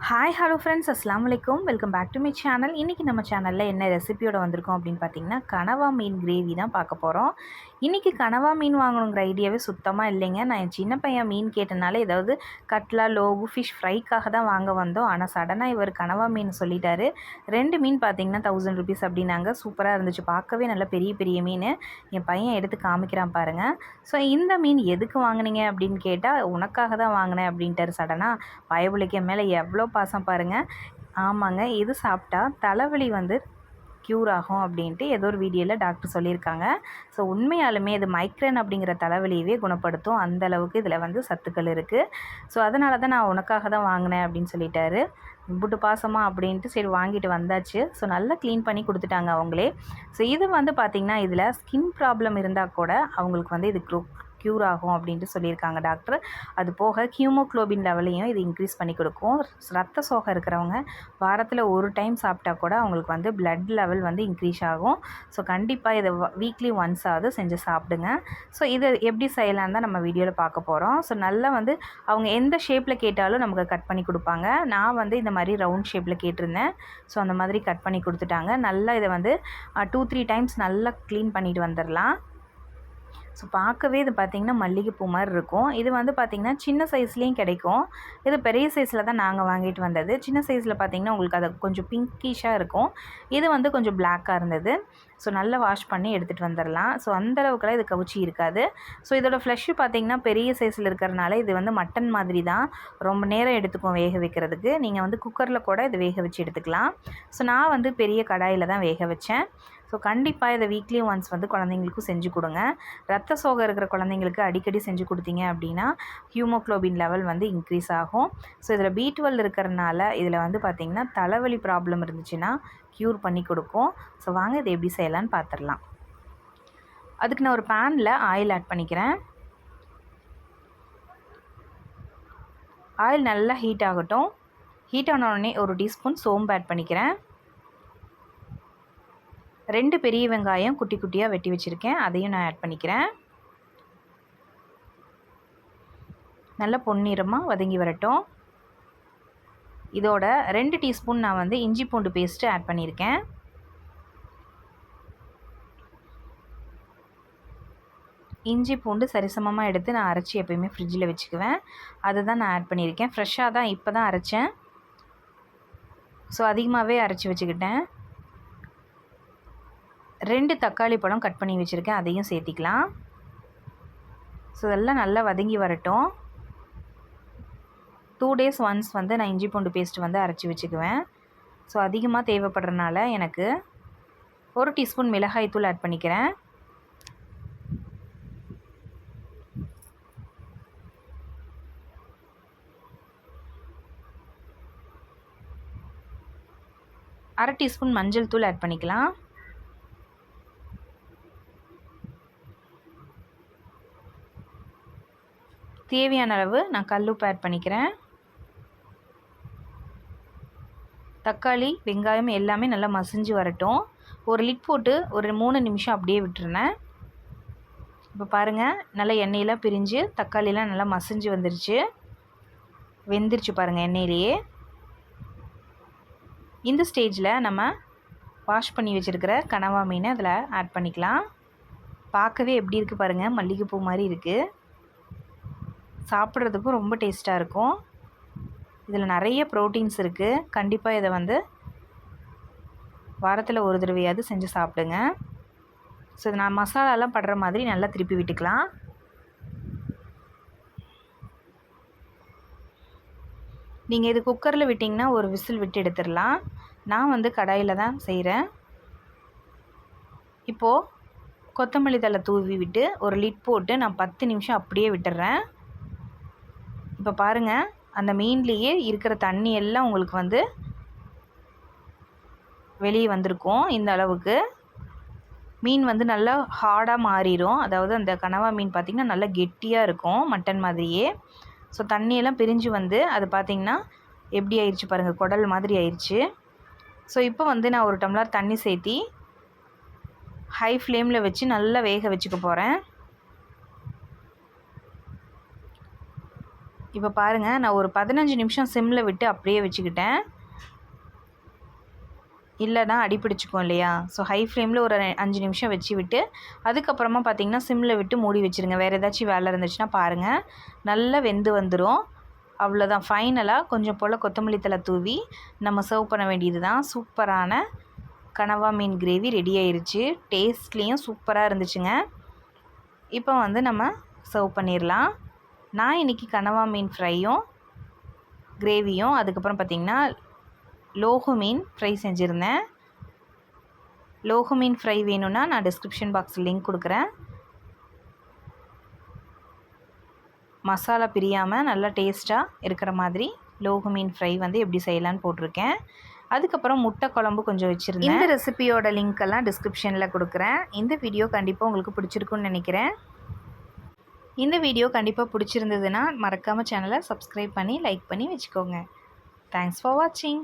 Hi hello friends, அஸ்ஸலாமு அலைக்கும். Welcome back to my channel. இன்றைக்கி நம்ம சேனலில் என்ன ரெசிபியோட வந்திருக்கோம் அப்படின்னு பார்த்தீங்கன்னா, கனவா மீன் கிரேவி தான் பார்க்க போகிறோம். இன்றைக்கி கனவா மீன் வாங்கணுங்கிற ஐடியாவே சுத்தமாக இல்லைங்க. நான் என் சின்ன பையன் மீன் கேட்டனால ஏதாவது கட்லா, லோகு, ஃபிஷ் ஃப்ரைக்காக தான் வாங்க வந்தோம். ஆனால் சடனாக இவர் கனவா மீன் சொல்லிட்டாரு. 2 மீன் பார்த்தீங்கன்னா 1000 ருபீஸ் அப்படின்னாங்க. சூப்பராக இருந்துச்சு, பார்க்கவே நல்ல பெரிய பெரிய மீன். என் பையன் எடுத்து காமிக்கிறான் பாருங்கள். ஸோ இந்த மீன் எதுக்கு வாங்கினீங்க அப்படின்னு கேட்டால், உனக்காக தான் வாங்கினேன் அப்படின்ட்டார் சடனாக. பயபுலிக்க மேலே எவ்வளோ பாசம் பாருங்கள். ஆமாங்க, இது சாப்பிட்டா தலைவலி க்யூர் ஆகும் அப்படின்ட்டு ஏதோ ஒரு வீடியோவில் டாக்டர் சொல்லியிருக்காங்க. ஸோ உண்மையாலுமே இது மைக்ரேன் அப்படிங்கிற தலைவலியவே குணப்படுத்தும். அந்தளவுக்கு இதில் சத்துக்கள் இருக்குது. ஸோ அதனால தான் நான் உனக்காக தான் வாங்கினேன் அப்படின்னு சொல்லிட்டாரு. இம்புட்டு பாசமா அப்படின்ட்டு சரி வாங்கிட்டு வந்தாச்சு. ஸோ நல்லா க்ளீன் பண்ணி கொடுத்துட்டாங்க அவங்களே. ஸோ இது பார்த்திங்கன்னா இதில் ஸ்கின் ப்ராப்ளம் இருந்தால் கூட அவங்களுக்கு இது க்யூர் ஆகும் அப்படின்ட்டு சொல்லியிருக்காங்க டாக்டர். அது போக ஹீமோக்ளோபின் லெவலையும் இது இன்க்ரீஸ் பண்ணி கொடுக்கும். ரத்த சோகை இருக்கிறவங்க வாரத்தில் ஒரு டைம் சாப்பிட்டா கூட அவங்களுக்கு பிளட் லெவல் இன்க்ரீஸ் ஆகும். ஸோ கண்டிப்பாக இதை வீக்லி ஒன்ஸ் ஆகுது செஞ்சு சாப்பிடுங்க. ஸோ இதை எப்படி செய்யலான்னு தான் நம்ம வீடியோவில் பார்க்க போகிறோம். ஸோ நல்லா அவங்க எந்த ஷேப்பில் கேட்டாலும் நமக்கு கட் பண்ணி கொடுப்பாங்க. நான் இந்த மாதிரி ரவுண்ட் ஷேப்பில் கேட்டிருந்தேன். ஸோ அந்த மாதிரி கட் பண்ணி கொடுத்துட்டாங்க. நல்லா இதை 2-3 டைம்ஸ் நல்லா க்ளீன் பண்ணிட்டு வந்துடலாம். ஸோ பார்க்கவே இது பார்த்திங்கன்னா மல்லிகைப்பூ மாதிரி இருக்கும். இது பார்த்திங்கன்னா சின்ன சைஸ்லேயும் கிடைக்கும். இது பெரிய சைஸில் தான் நாங்கள் வாங்கிட்டு வந்தது. சின்ன சைஸில் பார்த்திங்கன்னா உங்களுக்கு அது கொஞ்சம் பிங்கிஷாக இருக்கும். இது கொஞ்சம் பிளாக்காக இருந்தது. ஸோ நல்லா வாஷ் பண்ணி எடுத்துகிட்டு வந்துடலாம். ஸோ அந்தளவுக்குலாம் இது கவுச்சி இருக்காது. ஸோ இதோட ஃப்ளஷ்ஷு பார்த்திங்கன்னா பெரிய சைஸில் இருக்கிறனால இது மட்டன் மாதிரி தான். ரொம்ப நேரம் எடுத்துக்கும் வேக வைக்கிறதுக்கு. நீங்கள் குக்கரில் கூட இது வேக வச்சு எடுத்துக்கலாம். ஸோ நான் பெரிய கடாயில் தான் வேக வச்சேன். ஸோ கண்டிப்பாக இதை வீக்லி ஒன்ஸ் குழந்தைங்களுக்கும் செஞ்சு கொடுங்க. ரத்த சோகை இருக்கிற குழந்தைங்களுக்கு அடிக்கடி செஞ்சு கொடுத்தீங்க அப்படின்னா ஹீமோக்ளோபின் லெவல் இன்க்ரீஸ் ஆகும். ஸோ இதில் B12 இருக்கிறனால இதில் பார்த்திங்கன்னா தலைவலி ப்ராப்ளம் இருந்துச்சுன்னா க்யூர் பண்ணி கொடுக்கும். ஸோ வாங்க இதை எப்படி செய்யலான்னு பார்த்துடலாம். அதுக்கு நான் ஒரு பேனில் ஆயில் ஆட் பண்ணிக்கிறேன். ஆயில் நல்லா ஹீட் ஆகட்டும். ஹீட் ஆன உடனே ஒரு டீஸ்பூன் சோம்பு ஆட் பண்ணிக்கிறேன். 2 பெரிய வெங்காயம் குட்டி குட்டியாக வெட்டி வச்சுருக்கேன், அதையும் நான் ஆட் பண்ணிக்கிறேன். நல்லா பொன்னிறமாக வதங்கி வரட்டும். இதோட 2 டீஸ்பூன் நான் இஞ்சி பூண்டு பேஸ்ட்டு ஆட் பண்ணியிருக்கேன். இஞ்சி பூண்டு சரிசமமாக எடுத்து நான் அரைச்சி எப்போயுமே ஃப்ரிட்ஜில் வச்சுக்குவேன். அதை தான் நான் ஆட் பண்ணியிருக்கேன். ஃப்ரெஷ்ஷாக தான் இப்போ தான் அரைச்சேன். ஸோ அதிகமாகவே அரைச்சி வச்சுக்கிட்டேன். 2 தக்காளி பழம் கட் பண்ணி வச்சுருக்கேன், அதையும் சேர்த்திக்கலாம். ஸோ இதெல்லாம் நல்லா வதங்கி வரட்டும். 2 days ஒன்ஸ் நான் இஞ்சி பூண்டு பேஸ்ட் அரைச்சி வச்சுக்குவேன். ஸோ அதிகமாக தேவைப்படுறனால எனக்கு 1 டீஸ்பூன் மிளகாய் தூள் ஆட் பண்ணிக்கிறேன். அரை டீஸ்பூன் மஞ்சள் தூள் ஆட் பண்ணிக்கலாம். தேவையான அளவு நான் கல்லுப்பு ஆட் பண்ணிக்கிறேன். தக்காளி வெங்காயம் எல்லாமே நல்லா மசிஞ்சு வரட்டும். ஒரு லிட் போட்டு ஒரு 3 நிமிஷம் அப்படியே விட்டுருந்தேன். இப்போ பாருங்கள், நல்லா எண்ணெயெல்லாம் பிரிஞ்சு தக்காளிலாம் நல்லா மசிஞ்சு வந்துருச்சு, வெந்துருச்சு பாருங்கள் எண்ணெயிலேயே. இந்த ஸ்டேஜில் நம்ம வாஷ் பண்ணி வச்சுருக்கிற கனவா மீனை அதில் ஆட் பண்ணிக்கலாம். பார்க்கவே எப்படி இருக்குது பாருங்கள், மல்லிகைப்பூ மாதிரி இருக்குது. சாப்பிட்றதுக்கும் ரொம்ப டேஸ்ட்டாக இருக்கும். இதில் நிறைய ப்ரோட்டீன்ஸ் இருக்குது. கண்டிப்பாக இதை வாரத்தில் ஒரு தடவையாவது செஞ்சு சாப்பிடுங்க. ஸோ இது நான் மசாலாலாம் படுற மாதிரி நல்லா திருப்பி விட்டுக்கலாம். நீங்கள் இது குக்கரில் விட்டிங்கன்னா ஒரு விசில் விட்டு எடுத்துடலாம். நான் கடாயில் தான் செய்கிறேன். இப்போது கொத்தமல்லி தழை தூவி விட்டு ஒரு லிட் போட்டு நான் 10 நிமிஷம் அப்படியே விட்டுறேன். இப்போ பாருங்கள், அந்த மீன்லேயே இருக்கிற தண்ணி எல்லாம் உங்களுக்கு வெளியே வந்திருக்கும். இந்த அளவுக்கு மீன் நல்லா ஹார்டாக மாறிடும். அதாவது அந்த கனவா மீன் பார்த்திங்கன்னா நல்லா கெட்டியாக இருக்கும், மட்டன் மாதிரியே. ஸோ தண்ணியெல்லாம் பிரிஞ்சு அது பார்த்திங்கன்னா எப்படி ஆயிடுச்சு பாருங்கள், குடல் மாதிரி ஆயிடுச்சு. ஸோ இப்போ நான் ஒரு டம்ளர் தண்ணி சேர்த்தி ஹை ஃப்ளேமில் வச்சு நல்லா வேக வச்சுக்க போகிறேன். இப்போ பாருங்கள், நான் ஒரு 15 நிமிஷம் சிம்மில் விட்டு அப்படியே வச்சுக்கிட்டேன். இல்லைனா அடிப்பிடிச்சிக்கும் இல்லையா? ஸோ ஹை ஃப்ளேமில் ஒரு 5 நிமிஷம் வச்சு விட்டு அதுக்கப்புறமா பார்த்திங்கன்னா சிம்மில் விட்டு மூடி வச்சுருங்க. வேறு ஏதாச்சும் வேலை இருந்துச்சுன்னா பாருங்கள், நல்லா வெந்து வந்துடும். அவ்வளோதான். ஃபைனலாக கொஞ்சம் போல் கொத்தமல்லி தழை தூவி நம்ம சர்வ் பண்ண வேண்டியது தான். சூப்பரான கனவா மீன் கிரேவி ரெடி ஆயிருச்சு. டேஸ்ட்லேயும் சூப்பராக இருந்துச்சுங்க. இப்போ வந்து நம்ம சர்வ் பண்ணிடலாம். நான் இன்றைக்கி கனவா மீன் ஃப்ரையும் கிரேவியும் அதுக்கப்புறம் பார்த்திங்கன்னா லோகு மீன் ஃப்ரை செஞ்சுருந்தேன். லோகு மீன் ஃப்ரை வேணும்னா நான் டிஸ்கிரிப்ஷன் பாக்ஸில் லிங்க் கொடுக்குறேன். மசாலா பிரியாமல் நல்லா டேஸ்ட்டாக இருக்கிற மாதிரி லோகு மீன் ஃப்ரை வந்து எப்படி செய்யலான்னு போட்டிருக்கேன். அதுக்கப்புறம் முட்டை குழம்பு கொஞ்சம் வச்சுருந்தேன். இந்த ரெசிபியோட லிங்க்கெல்லாம் டிஸ்கிரிப்ஷனில் கொடுக்குறேன். இந்த வீடியோ கண்டிப்பாக உங்களுக்கு பிடிச்சிருக்குன்னு நினைக்கிறேன். இந்த வீடியோ கண்டிப்பாக பிடிச்சிருந்ததுன்னா மறக்காமல் சேனலை சப்ஸ்கிரைப் பண்ணி லைக் பண்ணி வச்சுக்கோங்க. தேங்க்ஸ் ஃபார் வாட்சிங்.